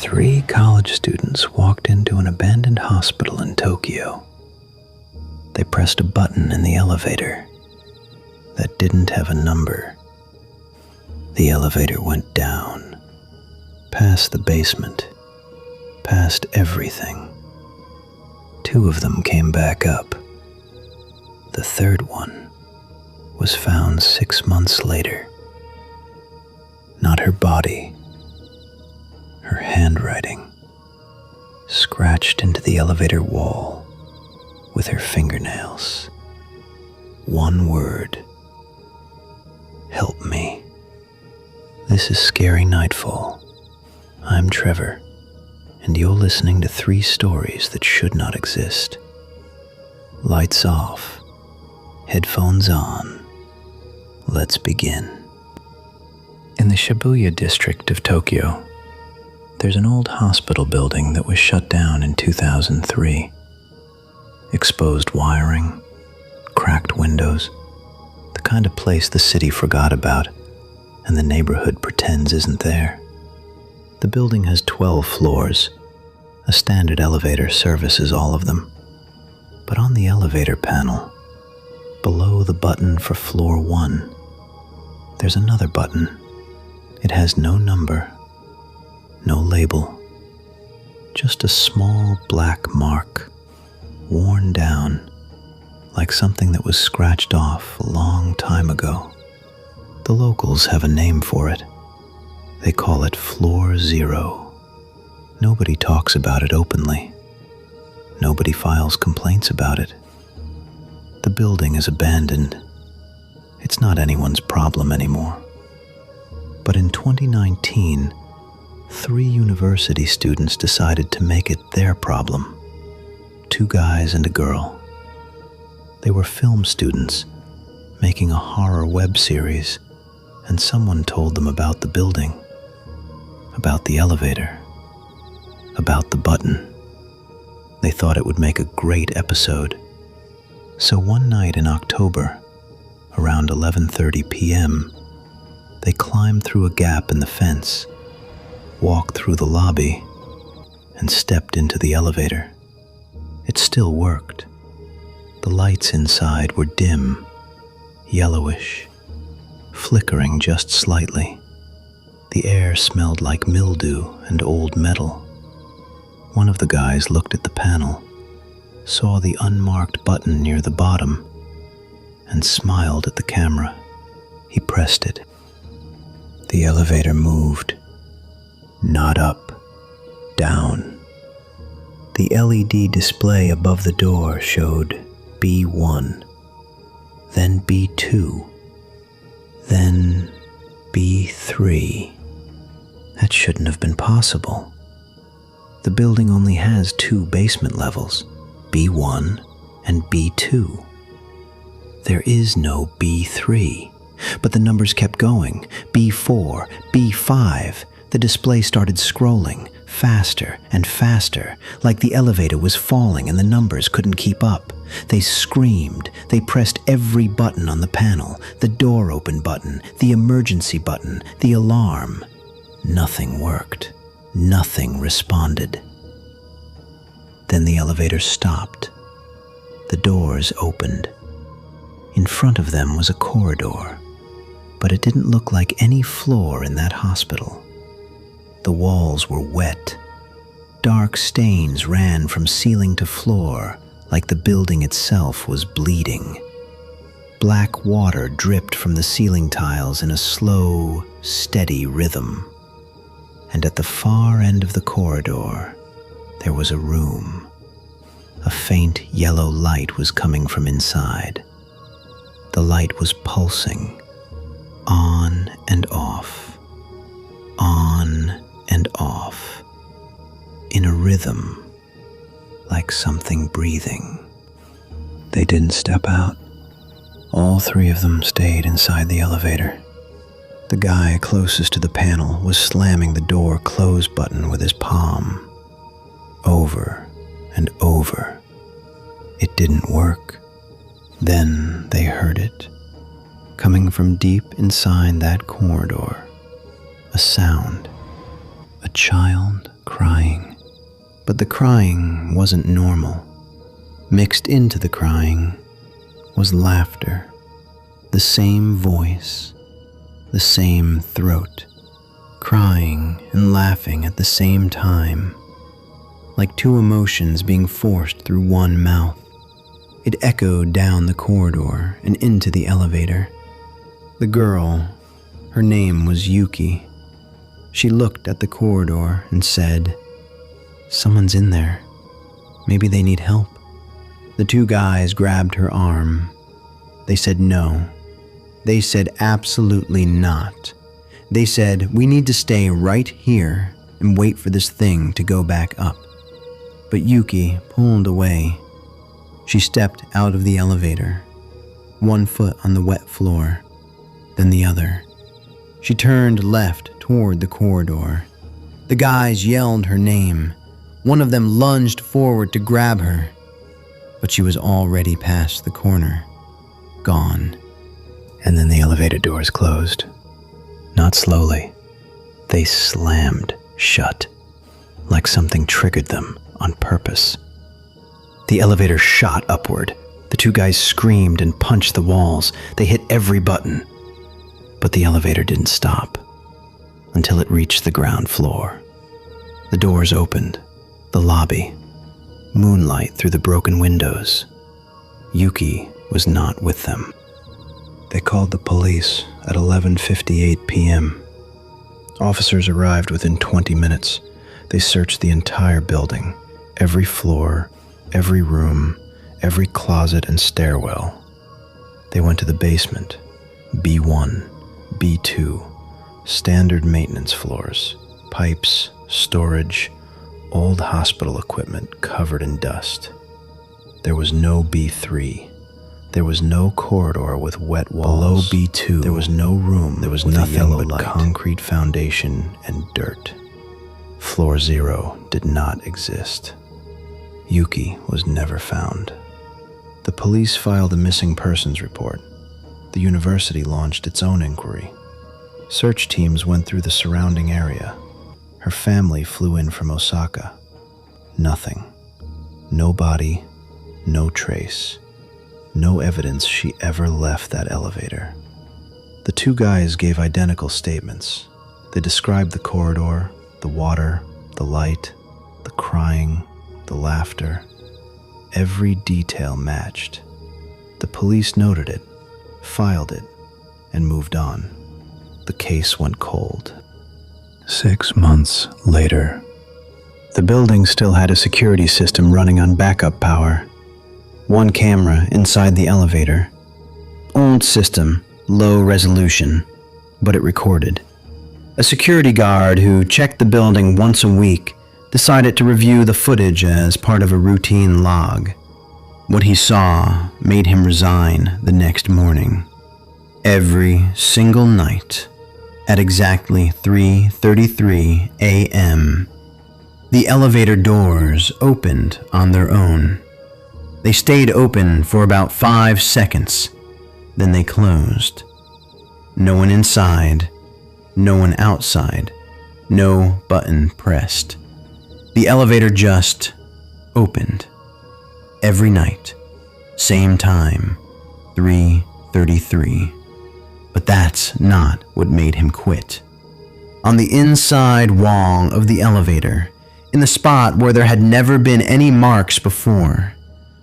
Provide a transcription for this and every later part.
Three college students walked into an abandoned hospital in Tokyo. They pressed a button in the elevator that didn't have a number. The elevator went down, past the basement, past everything. Two of them came back up. The third one was found 6 months later. Not her body, her handwriting, scratched into the elevator wall with her fingernails. One word: help me. This is Scary Nightfall. I'm Trevor, and you're listening to 3 stories that should not exist. Lights off, headphones on. Let's begin. In the Shibuya district of Tokyo, there's an old hospital building that was shut down in 2003. Exposed wiring, cracked windows, the kind of place the city forgot about and the neighborhood pretends isn't there. The building has 12 floors. A standard elevator services all of them. But on the elevator panel, below the button for floor 1, there's another button. It has no number, no label, just a small black mark, worn down, like something that was scratched off a long time ago. The locals have a name for it. They call it Floor 0. Nobody talks about it openly. Nobody files complaints about it. The building is abandoned. It's not anyone's problem anymore. But in 2019, 3 university students decided to make it their problem. 2 guys and a girl. They were film students making a horror web series, and someone told them about the building, about the elevator, about the button. They thought it would make a great episode. So one night in October, around 11:30 p.m., they climbed through a gap in the fence, walked through the lobby, and stepped into the elevator. It still worked. The lights inside were dim, yellowish, flickering just slightly. The air smelled like mildew and old metal. One of the guys looked at the panel, saw the unmarked button near the bottom, and smiled at the camera. He pressed it. The elevator moved. Not up, down. The LED display above the door showed B1, then B2, then B3. That shouldn't have been possible. The building only has 2 basement levels, B1 and B2. There is no B3, but the numbers kept going. B4, B5. The display started scrolling faster and faster, like the elevator was falling and the numbers couldn't keep up. They screamed. They pressed every button on the panel, the door open button, the emergency button, the alarm. Nothing worked. Nothing responded. Then the elevator stopped. The doors opened. In front of them was a corridor, but it didn't look like any floor in that hospital. The walls were wet. Dark stains ran from ceiling to floor, like the building itself was bleeding. Black water dripped from the ceiling tiles in a slow, steady rhythm. And at the far end of the corridor, there was a room. A faint yellow light was coming from inside. The light was pulsing, on and off, on and off, in a rhythm, like something breathing. They didn't step out. All 3 of them stayed inside the elevator. The guy closest to the panel was slamming the door close button with his palm. Over and over. It didn't work. Then they heard it, coming from deep inside that corridor. A sound. A child crying. But the crying wasn't normal. Mixed into the crying was laughter. The same voice, the same throat, crying and laughing at the same time, like two emotions being forced through one mouth. It echoed down the corridor and into the elevator. The girl, her name was Yuki. She looked at the corridor and said, "Someone's in there. Maybe they need help." The two guys grabbed her arm. They said no. They said absolutely not. They said, "We need to stay right here and wait for this thing to go back up." But Yuki pulled away. She stepped out of the elevator, one foot on the wet floor, then the other. She turned left toward the corridor. The guys yelled her name. One of them lunged forward to grab her, but she was already past the corner, gone. And then the elevator doors closed. Not slowly. They slammed shut, like something triggered them on purpose. The elevator shot upward. The two guys screamed and punched the walls. They hit every button. But the elevator didn't stop until it reached the ground floor. The doors opened. The lobby. Moonlight through the broken windows. Yuki was not with them. They called the police at 11:58 p.m. Officers arrived within 20 minutes. They searched the entire building, every floor, every room, every closet and stairwell. They went to the basement, B1, B2, standard maintenance floors, pipes, storage, old hospital equipment covered in dust. There was no B3. There was no corridor with wet walls. Below B2, there was no room. There was nothing but concrete foundation and dirt. Floor 0 did not exist. Yuki was never found. The police filed a missing persons report. The university launched its own inquiry. Search teams went through the surrounding area. Her family flew in from Osaka. Nothing. No body, no trace. No evidence she ever left that elevator. The two guys gave identical statements. They described the corridor, the water, the light, the crying, the laughter. Every detail matched. The police noted it, filed it, and moved on. The case went cold. 6 months later, the building still had a security system running on backup power. One camera inside the elevator. Old system, low resolution, but it recorded. A security guard who checked the building once a week decided to review the footage as part of a routine log. What he saw made him resign the next morning. Every single night, at exactly 3:33 a.m., the elevator doors opened on their own. They stayed open for about 5 seconds, then they closed. No one inside, no one outside, no button pressed. The elevator just opened. Every night, same time, 3:33. But that's not what made him quit. On the inside wall of the elevator, in the spot where there had never been any marks before,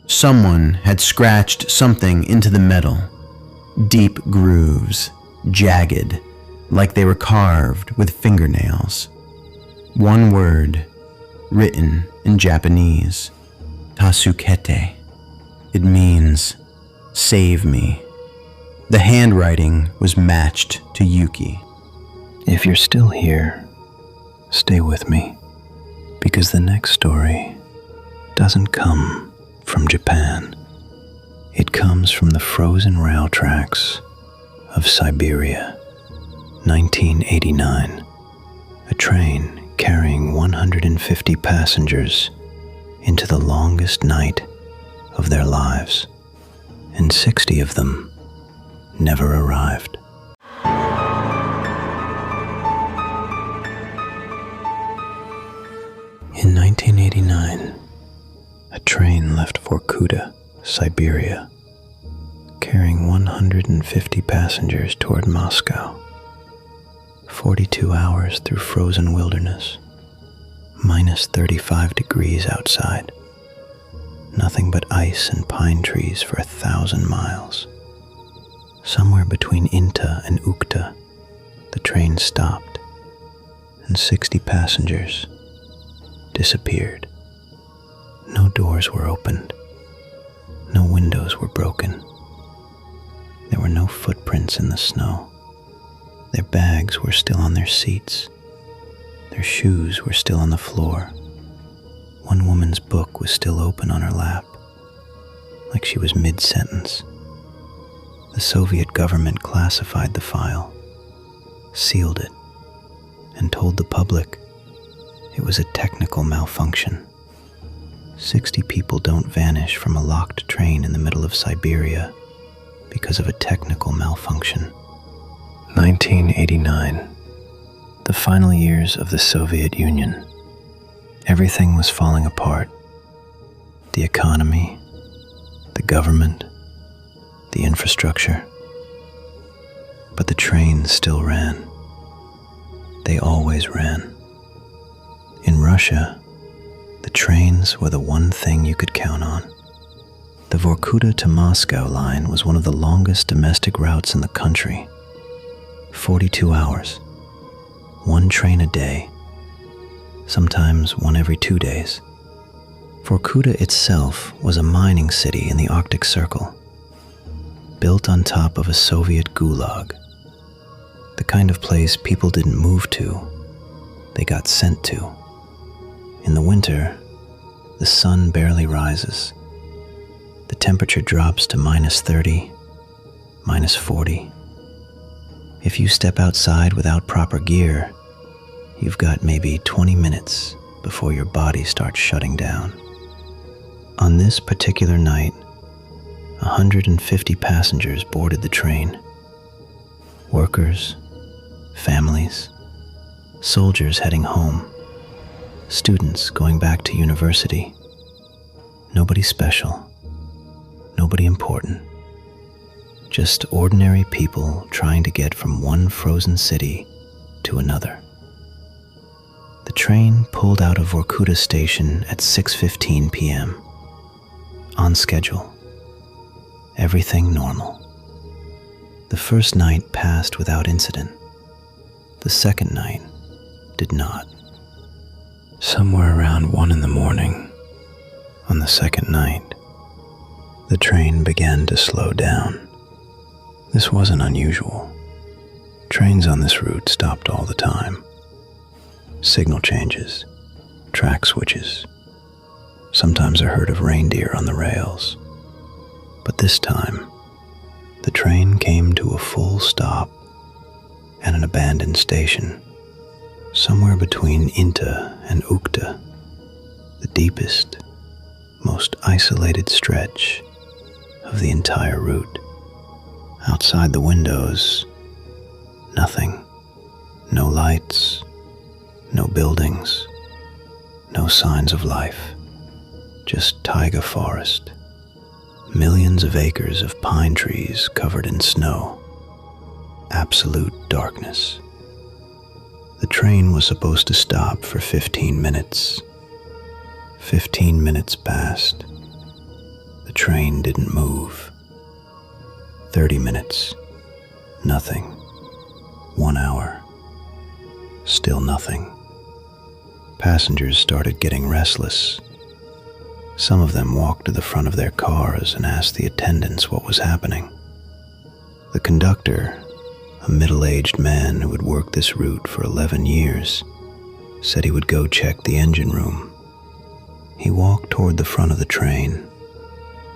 someone had scratched something into the metal. Deep grooves, jagged, like they were carved with fingernails. One word, written in Japanese, Tasukete. It means, save me. The handwriting was matched to Yuki. If you're still here, stay with me, because the next story doesn't come from Japan. It comes from the frozen rail tracks of Siberia, 1989. A train carrying 150 passengers into the longest night of their lives, and 60 of them never arrived. In 1989, a train left Vorkuta, Siberia, carrying 150 passengers toward Moscow. 42 hours through frozen wilderness, minus 35 degrees outside, nothing but ice and pine trees for 1,000 miles. Somewhere between Inta and Ukta, the train stopped, and 60 passengers disappeared. No doors were opened. No windows were broken. There were no footprints in the snow. Their bags were still on their seats. Their shoes were still on the floor. One woman's book was still open on her lap, like she was mid-sentence. The Soviet government classified the file, sealed it, and told the public it was a technical malfunction. 60 people don't vanish from a locked train in the middle of Siberia because of a technical malfunction. 1989, the final years of the Soviet Union. Everything was falling apart. The economy, the government, the infrastructure. But the trains still ran. They always ran. In Russia, the trains were the one thing you could count on. The Vorkuta to Moscow line was one of the longest domestic routes in the country. 42 hours, one train a day, sometimes one every 2 days. Vorkuta itself was a mining city in the Arctic Circle, built on top of a Soviet gulag, the kind of place people didn't move to, they got sent to. In the winter, the sun barely rises. The temperature drops to minus 30, minus 40. If you step outside without proper gear, you've got maybe 20 minutes before your body starts shutting down. On this particular night, 150 passengers boarded the train. Workers, families, soldiers heading home, students going back to university. Nobody special, nobody important. Just ordinary people trying to get from one frozen city to another. The train pulled out of Vorkuta station at 6:15 p.m. On schedule. Everything normal. The first night passed without incident. The second night did not. Somewhere around 1 a.m, on the second night, the train began to slow down. This wasn't unusual. Trains on this route stopped all the time. Signal changes, track switches. Sometimes I heard of reindeer on the rails. But this time, the train came to a full stop at an abandoned station, somewhere between Inta and Ukta, the deepest, most isolated stretch of the entire route. Outside the windows, nothing. No lights, no buildings, no signs of life. Just taiga forest. Millions of acres of pine trees covered in snow. Absolute darkness. The train was supposed to stop for 15 minutes. 15 minutes passed. The train didn't move. 30 minutes. Nothing. 1 hour. Still nothing. Passengers started getting restless. Some of them walked to the front of their cars and asked the attendants what was happening. The conductor, a middle-aged man who had worked this route for 11 years, said he would go check the engine room. He walked toward the front of the train,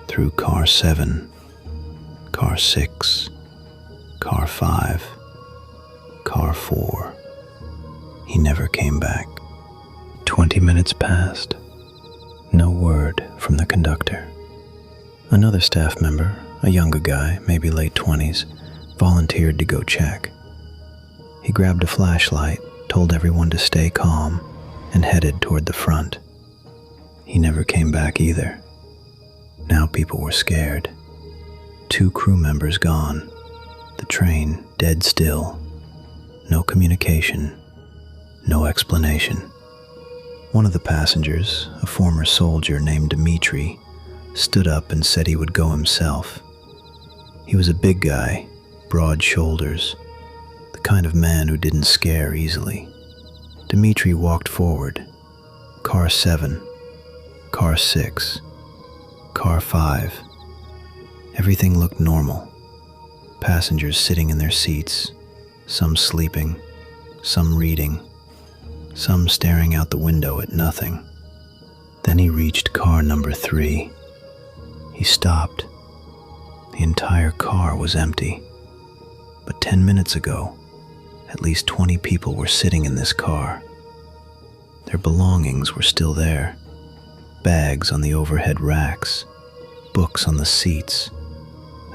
through car 7, car 6, car 5, car 4. He never came back. 20 minutes passed. No word from the conductor. Another staff member, a younger guy, maybe late 20s, volunteered to go check. He grabbed a flashlight, told everyone to stay calm, and headed toward the front. He never came back either. Now people were scared. 2 crew members gone. The train dead still. No communication. No explanation. One of the passengers, a former soldier named Dmitri, stood up and said he would go himself. He was a big guy, broad shoulders, the kind of man who didn't scare easily. Dmitri walked forward. Car 7, Car 6, Car 5. Everything looked normal. Passengers sitting in their seats, some sleeping, some reading, some staring out the window at nothing. Then he reached car number 3. He stopped. The entire car was empty. But 10 minutes ago, at least 20 people were sitting in this car. Their belongings were still there. Bags on the overhead racks, books on the seats,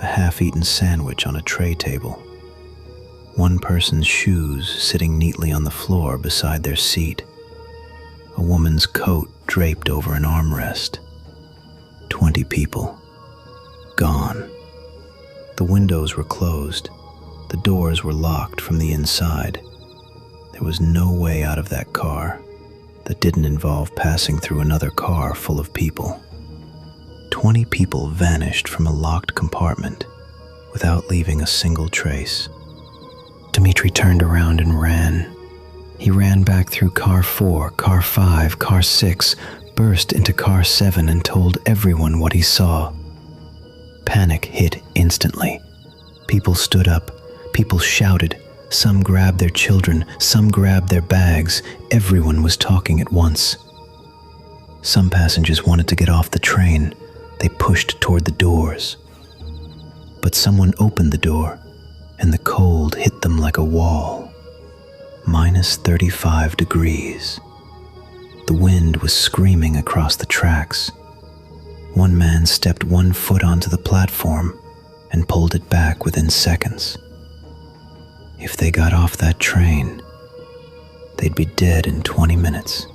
a half-eaten sandwich on a tray table. One person's shoes sitting neatly on the floor beside their seat. A woman's coat draped over an armrest. 20 people. Gone. The windows were closed. The doors were locked from the inside. There was no way out of that car that didn't involve passing through another car full of people. 20 people vanished from a locked compartment without leaving a single trace. Dmitri turned around and ran. He ran back through car 4, car 5, car 6, burst into car 7 and told everyone what he saw. Panic hit instantly. People stood up. People shouted. Some grabbed their children. Some grabbed their bags. Everyone was talking at once. Some passengers wanted to get off the train. They pushed toward the doors. But someone opened the door, and the cold hit them like a wall. -35 degrees. The wind was screaming across the tracks. One man stepped 1 foot onto the platform and pulled it back within seconds. If they got off that train, they'd be dead in 20 minutes.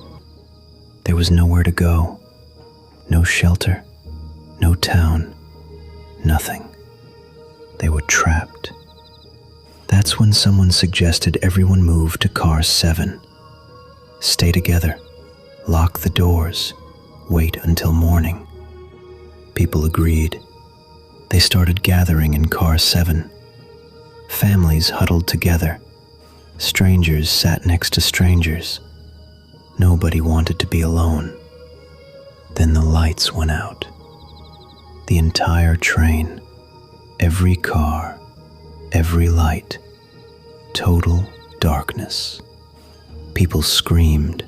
There was nowhere to go, no shelter, no town, nothing. They were trapped. That's when someone suggested everyone move to car 7. Stay together, lock the doors, wait until morning. People agreed. They started gathering in car 7. Families huddled together. Strangers sat next to strangers. Nobody wanted to be alone. Then the lights went out. The entire train, every car, every light, total darkness. People screamed,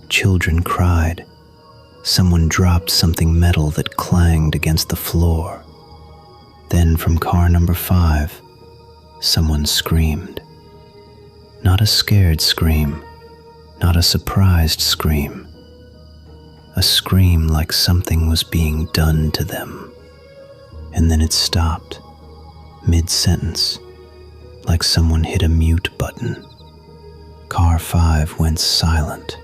children cried. Someone dropped something metal that clanged against the floor. Then from car number 5, someone screamed. Not a scared scream, not a surprised scream. A scream like something was being done to them. And then it stopped, mid-sentence, like someone hit a mute button. Car 5 went silent.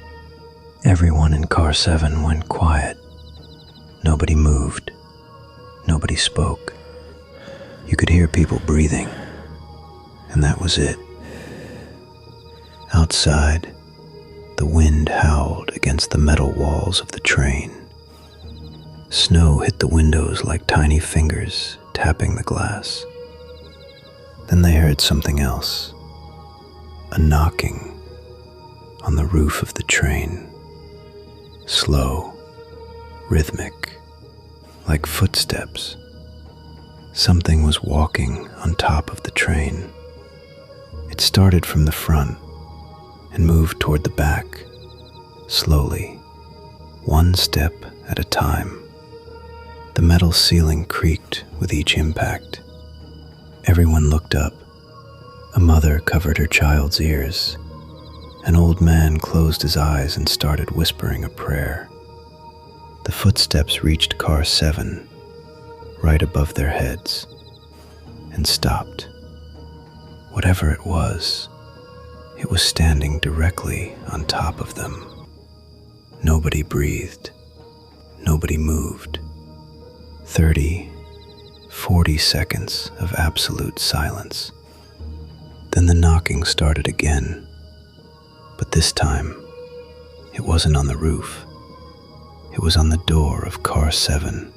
Everyone in car 7 went quiet. Nobody moved. Nobody spoke. You could hear people breathing, and that was it. Outside, the wind howled against the metal walls of the train. Snow hit the windows like tiny fingers tapping the glass. Then they heard something else, a knocking on the roof of the train. Slow, rhythmic, like footsteps. Something was walking on top of the train. It started from the front and moved toward the back, slowly, one step at a time. The metal ceiling creaked with each impact. Everyone looked up. A mother covered her child's ears. An old man closed his eyes and started whispering a prayer. The footsteps reached car 7, right above their heads, and stopped. Whatever it was standing directly on top of them. Nobody breathed. Nobody moved. 30, 40 seconds of absolute silence. Then the knocking started again, but this time it wasn't on the roof. It was on the door of car 7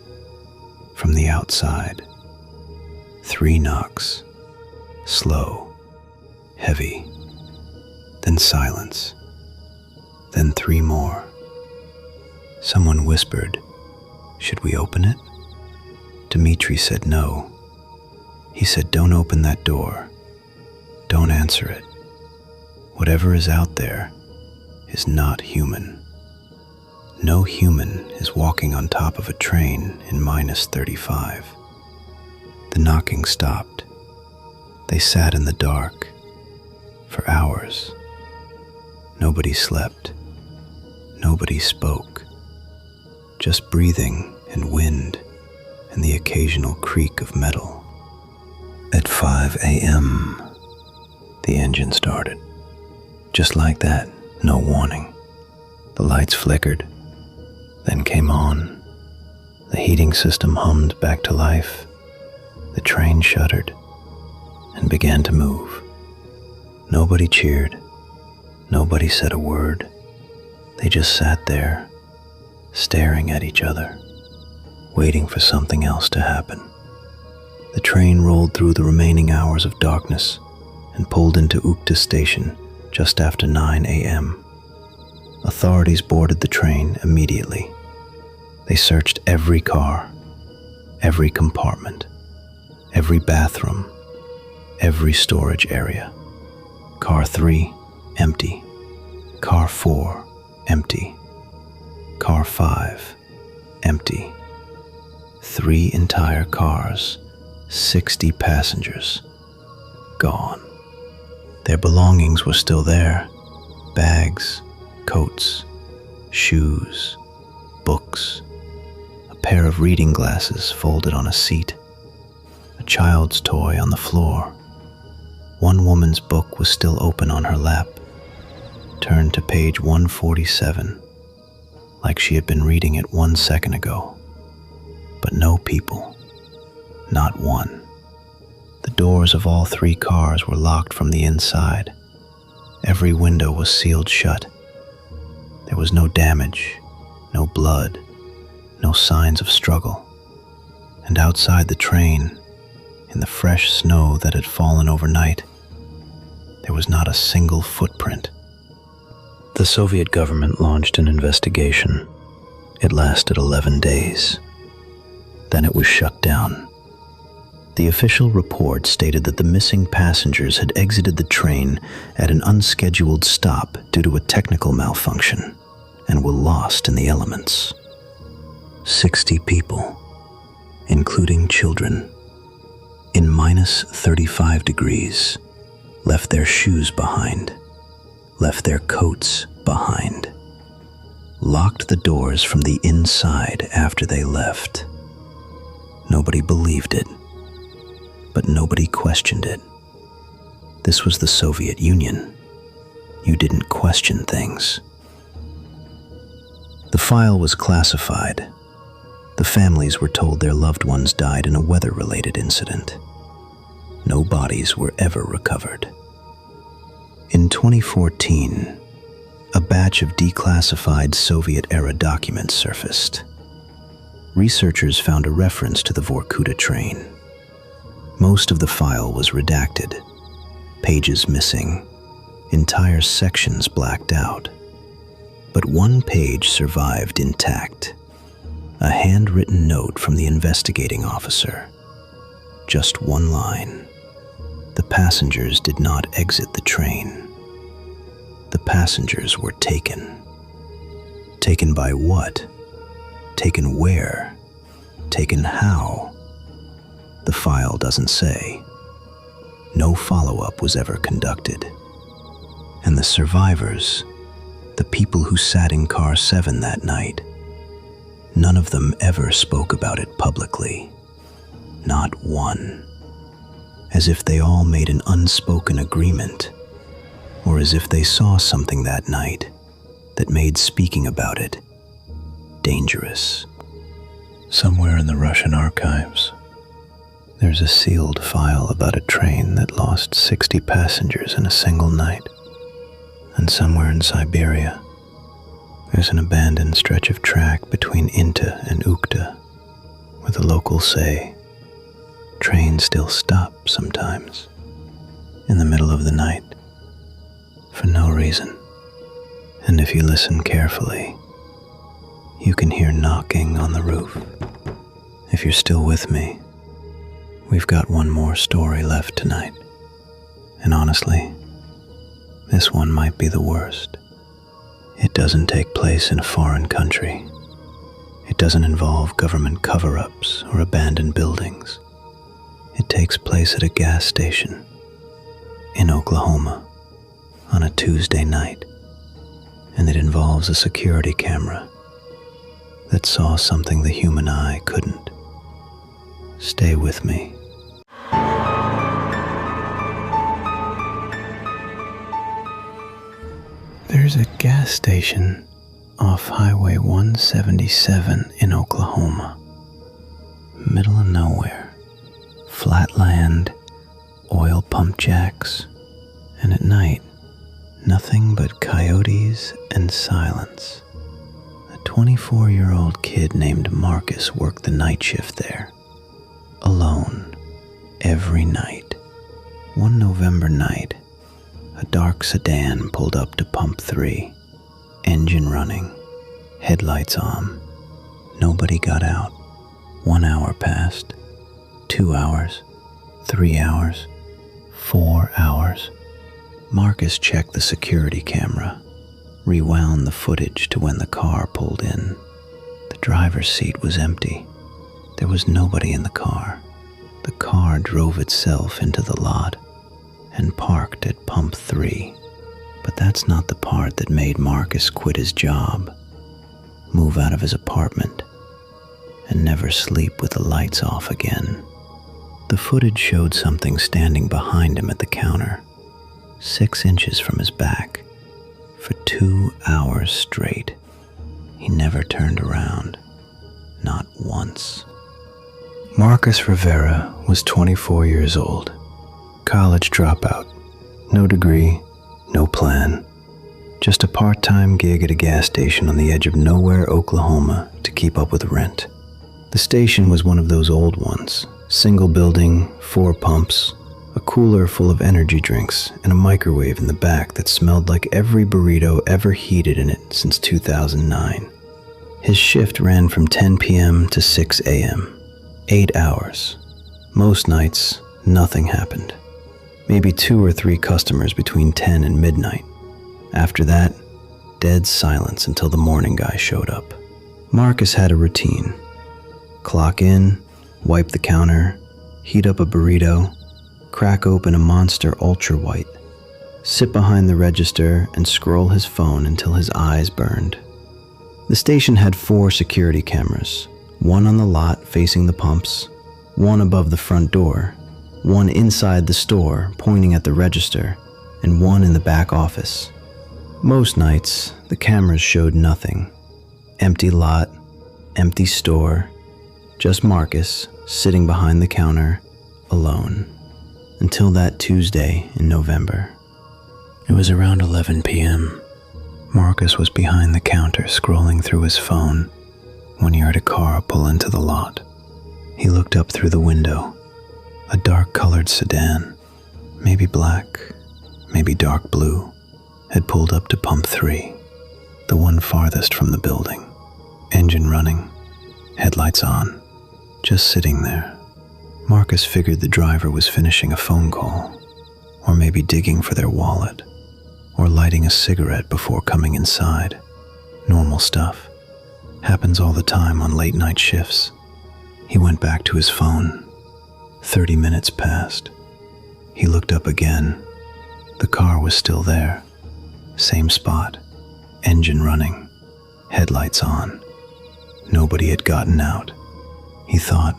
from the outside. 3 knocks, slow, heavy, then silence, then 3 more. Someone whispered, "Should we open it?" Dmitri said no. He said, "Don't open that door. Don't answer it. Whatever is out there is not human. No human is walking on top of a train in -35. The knocking stopped. They sat in the dark for hours. Nobody slept. Nobody spoke. Just breathing and wind and the occasional creak of metal. At 5 a.m., the engine started. Just like that, no warning. The lights flickered, then came on. The heating system hummed back to life. The train shuddered and began to move. Nobody cheered. Nobody said a word. They just sat there, staring at each other, waiting for something else to happen. The train rolled through the remaining hours of darkness and pulled into Ukta station just after 9 a.m. Authorities boarded the train immediately. They searched every car, every compartment, every bathroom, every storage area. Car 3, empty. Car 4, empty. Car 5, empty. 3 entire cars, 60 passengers, gone. Their belongings were still there. Bags, coats, shoes, books, a pair of reading glasses folded on a seat, a child's toy on the floor. One woman's book was still open on her lap, turned to page 147, like she had been reading it 1 second ago. But no people, not one. The doors of all 3 cars were locked from the inside. Every window was sealed shut. There was no damage, no blood, no signs of struggle. And outside the train, in the fresh snow that had fallen overnight, there was not a single footprint. The Soviet government launched an investigation. It lasted 11 days. Then it was shut down. The official report stated that the missing passengers had exited the train at an unscheduled stop due to a technical malfunction and were lost in the elements. 60 people, including children, in -35 degrees, left their shoes behind, left their coats behind, locked the doors from the inside after they left. Nobody believed it, but nobody questioned it. This was the Soviet Union. You didn't question things. The file was classified. The families were told their loved ones died in a weather-related incident. No bodies were ever recovered. In 2014, a batch of declassified Soviet-era documents surfaced. Researchers found a reference to the Vorkuta train. Most of the file was redacted, pages missing, entire sections blacked out. But one page survived intact, a handwritten note from the investigating officer. Just one line. The passengers did not exit the train. The passengers were taken. Taken by what? Taken where? Taken how? The file doesn't say. No follow-up was ever conducted. And the survivors, the people who sat in car 7 that night, none of them ever spoke about it publicly. Not one. As if they all made an unspoken agreement, or as if they saw something that night that made speaking about it dangerous. Somewhere in the Russian archives, there's a sealed file about a train that lost 60 passengers in a single night. And somewhere in Siberia, there's an abandoned stretch of track between Inta and Ukta, where the locals say trains still stop sometimes in the middle of the night for no reason. And if you listen carefully, you can hear knocking on the roof. If you're still with me, we've got one more story left tonight. And honestly, this one might be the worst. It doesn't take place in a foreign country. It doesn't involve government cover-ups or abandoned buildings. It takes place at a gas station in Oklahoma on a Tuesday night, and it involves a security camera that saw something the human eye couldn't. Stay with me. There's a gas station off Highway 177 in Oklahoma. Middle of nowhere. Flat land, oil pump jacks, and at night, nothing but coyotes and silence. A 24-year-old kid named Marcus worked the night shift there, alone, every night. One November night, a dark sedan pulled up to pump 3, engine running, headlights on. Nobody got out. 1 hour passed, 2 hours, 3 hours, 4 hours. Marcus checked the security camera, rewound the footage to when the car pulled in. The driver's seat was empty. There was nobody in the car. The car drove itself into the lot and parked at pump 3. But that's not the part that made Marcus quit his job, move out of his apartment, and never sleep with the lights off again. The footage showed something standing behind him at the counter, 6 inches from his back, for 2 hours straight. He never turned around, not once. Marcus Rivera was 24 years old, college dropout, no degree, no plan, just a part-time gig at a gas station on the edge of nowhere, Oklahoma, to keep up with rent. The station was one of those old ones, single building, 4 pumps, a cooler full of energy drinks, and a microwave in the back that smelled like every burrito ever heated in it since 2009. His shift ran from 10 p.m. to 6 a.m., 8 hours. Most nights, nothing happened. Maybe 2 or 3 customers between 10 and midnight. After that, dead silence until the morning guy showed up. Marcus had a routine. Clock in, wipe the counter, heat up a burrito, crack open a Monster Ultra White, sit behind the register and scroll his phone until his eyes burned. The station had 4 security cameras, 1 on the lot facing the pumps, 1 above the front door, 1 inside the store pointing at the register, and 1 in the back office. Most nights, the cameras showed nothing. Empty lot, empty store, just Marcus sitting behind the counter, alone. Until that Tuesday in November. It was around 11 p.m. Marcus was behind the counter scrolling through his phone when he heard a car pull into the lot. He looked up through the window. A dark-colored sedan, maybe black, maybe dark blue, had pulled up to pump 3, the one farthest from the building. Engine running, headlights on, just sitting there. Marcus figured the driver was finishing a phone call, or maybe digging for their wallet, or lighting a cigarette before coming inside. Normal stuff. Happens all the time on late-night shifts. He went back to his phone. 30 minutes passed. He looked up again. The car was still there. Same spot. Engine running. Headlights on. Nobody had gotten out. He thought,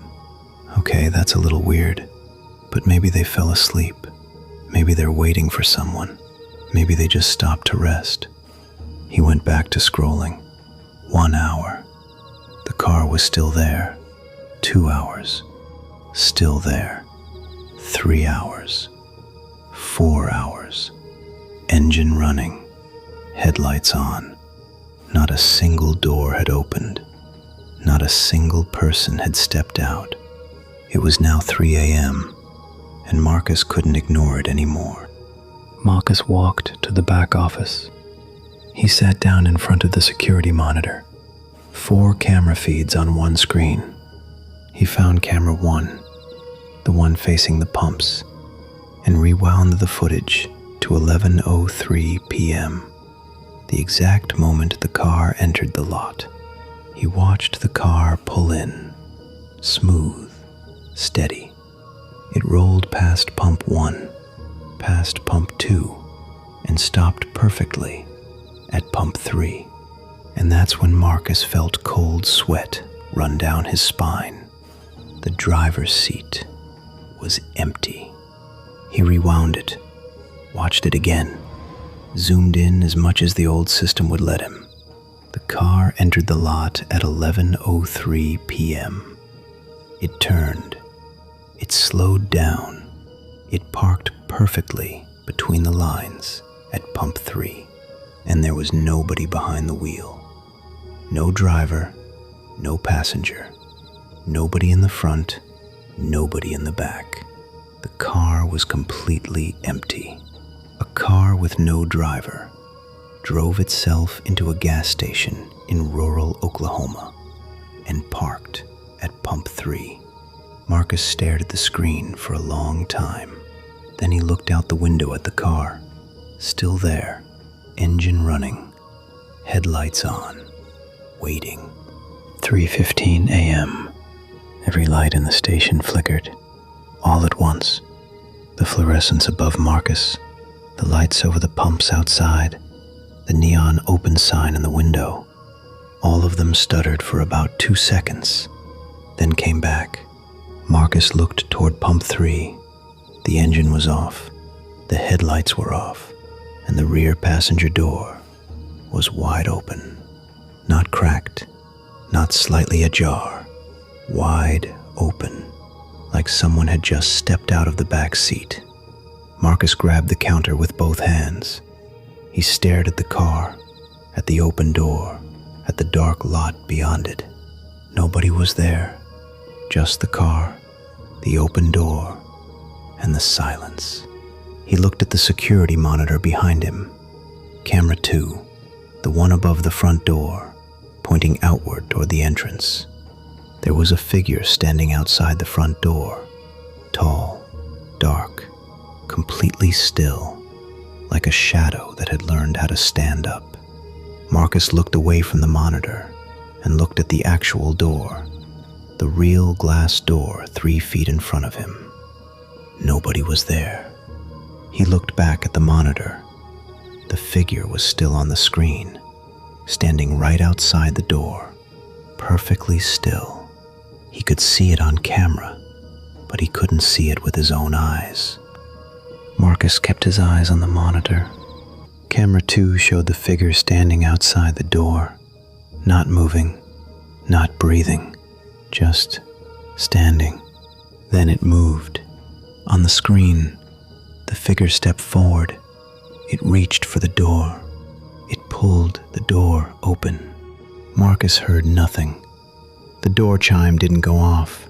okay, that's a little weird, but maybe they fell asleep. Maybe they're waiting for someone. Maybe they just stopped to rest. He went back to scrolling. 1 hour. The car was still there. 2 hours. Still there. 3 hours. 4 hours. Engine running. Headlights on. Not a single door had opened. Not a single person had stepped out. It was now 3 a.m., and Marcus couldn't ignore it anymore. Marcus walked to the back office. He sat down in front of the security monitor. 4 camera feeds on one screen. He found camera 1, the one facing the pumps, and rewound the footage to 11:03 p.m., the exact moment the car entered the lot. He watched the car pull in, smooth, steady. It rolled past pump 1, past pump 2, and stopped perfectly at pump 3. And that's when Marcus felt cold sweat run down his spine. The driver's seat was empty. He rewound it, watched it again, zoomed in as much as the old system would let him. The car entered the lot at 11:03 p.m. It turned. It slowed down. It parked perfectly between the lines at pump 3, and there was nobody behind the wheel. No driver, no passenger, nobody in the front, nobody in the back. The car was completely empty. A car with no driver drove itself into a gas station in rural Oklahoma and parked at pump 3. Marcus stared at the screen for a long time. Then he looked out the window at the car. Still there, engine running, headlights on, waiting. 3:15 a.m. Every light in the station flickered. All at once, the fluorescence above Marcus, the lights over the pumps outside, the neon open sign in the window, all of them stuttered for about 2 seconds, then came back. Marcus looked toward pump 3. The engine was off, the headlights were off, and the rear passenger door was wide open. Not cracked, not slightly ajar, wide open, like someone had just stepped out of the back seat. Marcus grabbed the counter with both hands. He stared at the car, at the open door, at the dark lot beyond it. Nobody was there, just the car, the open door, and the silence. He looked at the security monitor behind him. Camera 2, the one above the front door, pointing outward toward the entrance. There was a figure standing outside the front door, tall, dark, completely still, like a shadow that had learned how to stand up. Marcus looked away from the monitor and looked at the actual door, the real glass door 3 feet in front of him. Nobody was there. He looked back at the monitor. The figure was still on the screen, standing right outside the door, perfectly still. He could see it on camera, but he couldn't see it with his own eyes. Marcus kept his eyes on the monitor. Camera 2 showed the figure standing outside the door, not moving, not breathing, just standing. Then it moved. On the screen, the figure stepped forward. It reached for the door. It pulled the door open. Marcus heard nothing. The door chime didn't go off.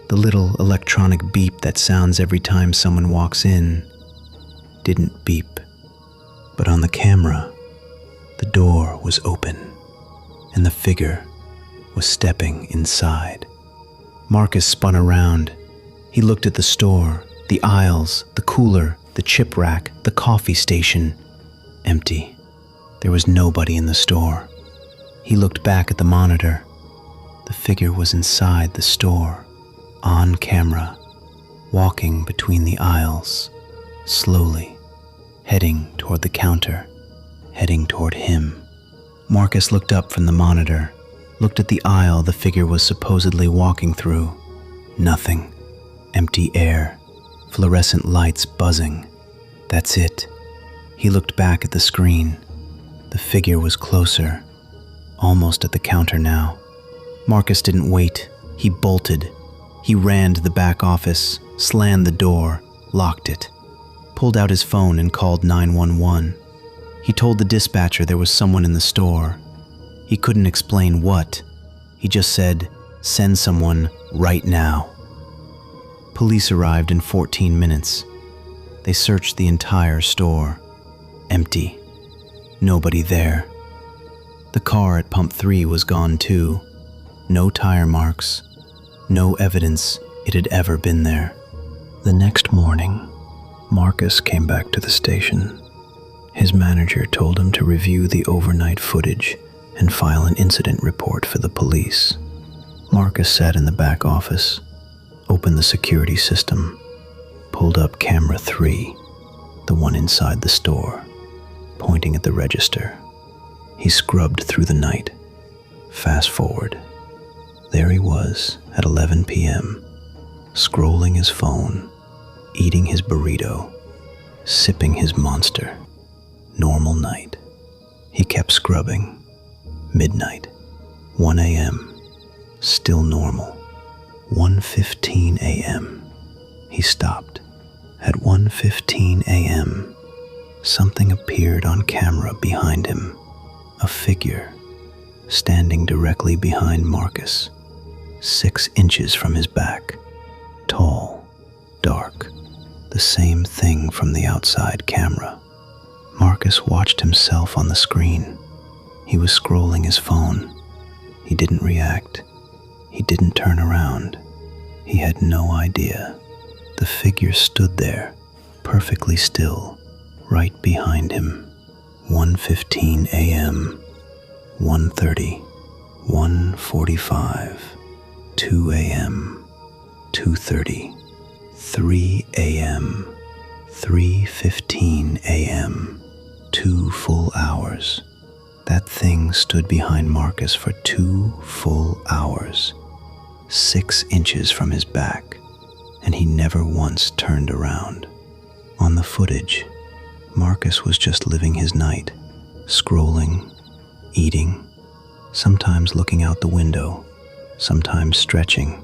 The little electronic beep that sounds every time someone walks in didn't beep. But on the camera, the door was open, and the figure was stepping inside. Marcus spun around. He looked at the store, the aisles, the cooler, the chip rack, the coffee station. Empty. There was nobody in the store. He looked back at the monitor. The figure was inside the store, on camera, walking between the aisles, slowly, heading toward the counter, heading toward him. Marcus looked up from the monitor, looked at the aisle the figure was supposedly walking through. Nothing. Empty air, fluorescent lights buzzing. That's it. He looked back at the screen. The figure was closer, almost at the counter now. Marcus didn't wait. He bolted. He ran to the back office, slammed the door, locked it, pulled out his phone and called 911. He told the dispatcher there was someone in the store. He couldn't explain what. He just said, "Send someone right now." Police arrived in 14 minutes. They searched the entire store. Empty. Nobody there. The car at Pump 3 was gone too. No tire marks. No evidence it had ever been there. The next morning, Marcus came back to the station. His manager told him to review the overnight footage and file an incident report for the police. Marcus sat in the back office, opened the security system, pulled up camera 3, the one inside the store, pointing at the register. He scrubbed through the night. Fast forward. There he was at 11 p.m., scrolling his phone, eating his burrito, sipping his Monster. Normal night. He kept scrubbing. Midnight. 1 a.m. Still normal. 1:15 a.m. He stopped. At 1:15 a.m., something appeared on camera behind him. A figure, standing directly behind Marcus, 6 inches from his back. Tall, dark, the same thing from the outside camera. Marcus watched himself on the screen. He was scrolling his phone. He didn't react. He didn't turn around. He had no idea. The figure stood there, perfectly still, right behind him. 1:15 a.m., 1:30, 1:45, 2 a.m., 2:30, 3 a.m., 3:15 a.m., 2 full hours. That thing stood behind Marcus for 2 full hours, 6 inches from his back, and he never once turned around. On the footage, Marcus was just living his night, scrolling, eating, sometimes looking out the window, sometimes stretching.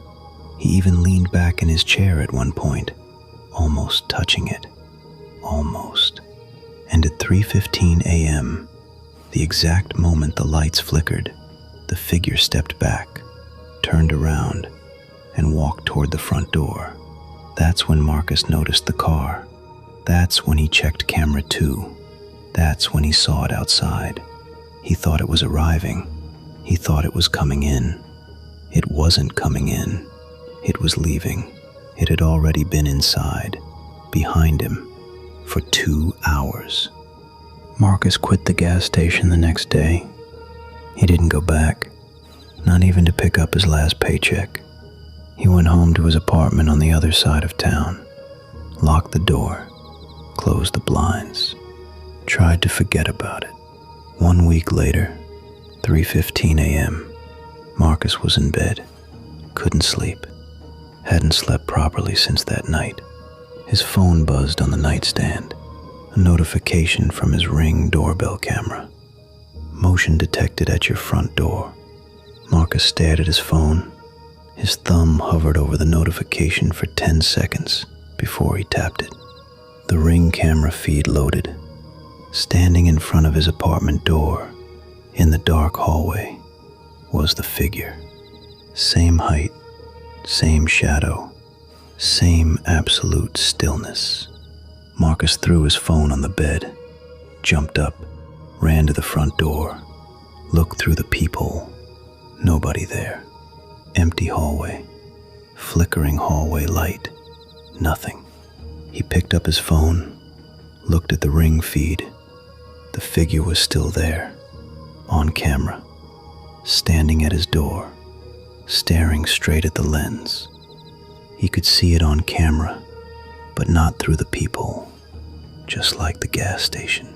He even leaned back in his chair at one point, almost touching it. Almost. And at 3:15 a.m., the exact moment the lights flickered, the figure stepped back, turned around, and walked toward the front door. That's when Marcus noticed the car. That's when he checked camera 2. That's when he saw it outside. He thought it was arriving. He thought it was coming in. It wasn't coming in. It was leaving. It had already been inside, behind him, for 2 hours. Marcus quit the gas station the next day. He didn't go back, not even to pick up his last paycheck. He went home to his apartment on the other side of town, locked the door, closed the blinds, tried to forget about it. 1 week later, 3:15 a.m., Marcus was in bed, couldn't sleep, hadn't slept properly since that night. His phone buzzed on the nightstand, a notification from his Ring doorbell camera. Motion detected at your front door. Marcus stared at his phone. His thumb hovered over the notification for 10 seconds before he tapped it. The Ring camera feed loaded. Standing in front of his apartment door, in the dark hallway, was the figure. Same height, same shadow, same absolute stillness. Marcus threw his phone on the bed, jumped up, ran to the front door, looked through the peephole. Nobody there. Empty hallway, flickering hallway light, nothing. He picked up his phone, looked at the Ring feed. The figure was still there, on camera, standing at his door, staring straight at the lens. He could see it on camera, but not through the peephole, just like the gas station.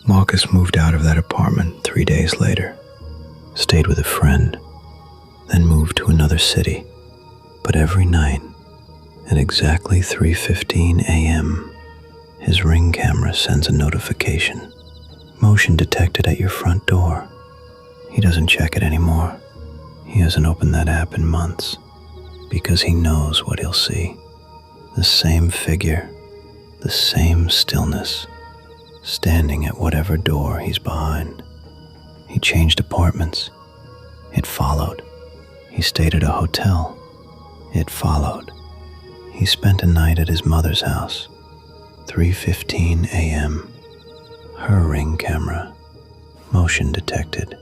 Marcus moved out of that apartment 3 days later, stayed with a friend, then moved to another city. But every night, at exactly 3:15 a.m., his Ring camera sends a notification. Motion detected at your front door. He doesn't check it anymore. He hasn't opened that app in months because he knows what he'll see. The same figure, the same stillness, standing at whatever door he's behind. He changed apartments. It followed. He stayed at a hotel. It followed. He spent a night at his mother's house. 3:15 a.m. Her Ring camera. Motion detected.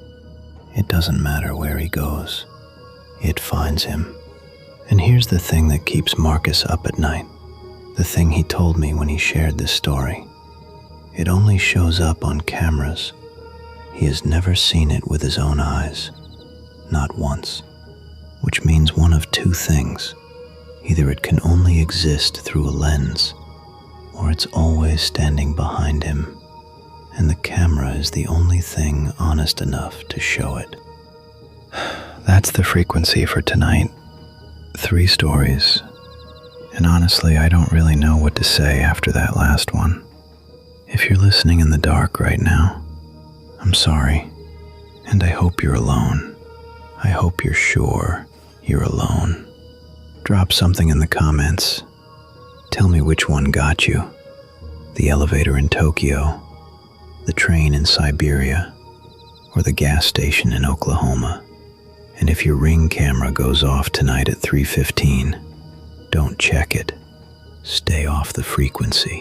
It doesn't matter where he goes. It finds him. And here's the thing that keeps Marcus up at night. The thing he told me when he shared this story. It only shows up on cameras. He has never seen it with his own eyes. Not once. Which means one of two things. Either it can only exist through a lens, or it's always standing behind him, and the camera is the only thing honest enough to show it. That's the frequency for tonight. 3 stories. And honestly, I don't really know what to say after that last one. If you're listening in the dark right now, I'm sorry, and I hope you're alone. I hope you're sure you're alone. Drop something in the comments. Tell me which one got you. The elevator in Tokyo, the train in Siberia, or the gas station in Oklahoma. And if your Ring camera goes off tonight at 3:15, don't check it. Stay off the frequency.